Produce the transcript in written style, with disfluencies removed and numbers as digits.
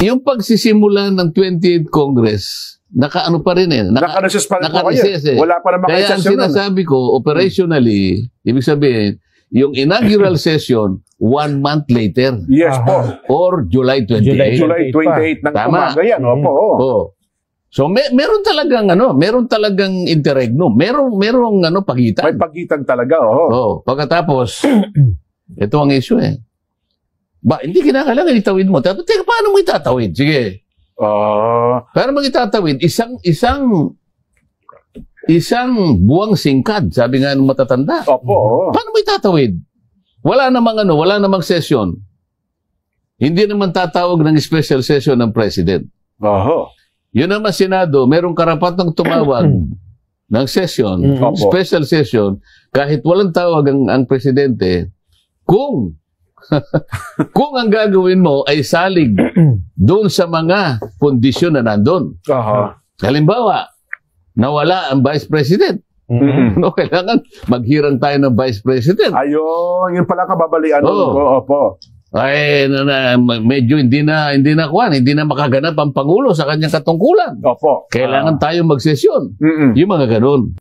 yung pagsisimula ng 28th Congress, nakaano pa rin eh. Naka-recess pa rin po kayo. Naka-recess eh. Wala pa naman kayo Kaya ang session nun. sinasabi ko, operationally, ibig sabihin, yung inaugural session, 1 month later. Yes po. Or July 28. July 28 ng Tama. umaga yan. Opo. Oh. So meron talagang interregnum. Merong pagitan. May pagitan talaga. Oh. Pagkatapos, ito ang issue eh. Hindi kinakailangan itawid mo. Teka, paano mo itatawid? Sige. Paano mo itatawid? Isang buwang singkad, sabi nga ng matatanda. Opo. Paano mo itatawid? Wala namang session. Hindi naman tatawag ng special session ng President. Yun naman Senado, merong karapatang tumawag ng session, special session, kahit walang tawag ang Presidente, kung ang gagawin mo ay salig doon sa mga kondisyon na nandun. Halimbawa, nawala ang Vice President. Kailangan maghirang tayo ng Vice President. Ayun, yun pala kababalian. Opo. Ay, medyo hindi na makaganap ang Pangulo sa kanyang katungkulan. Opo. Kailangan tayo magsesyon. Yung mga ganun.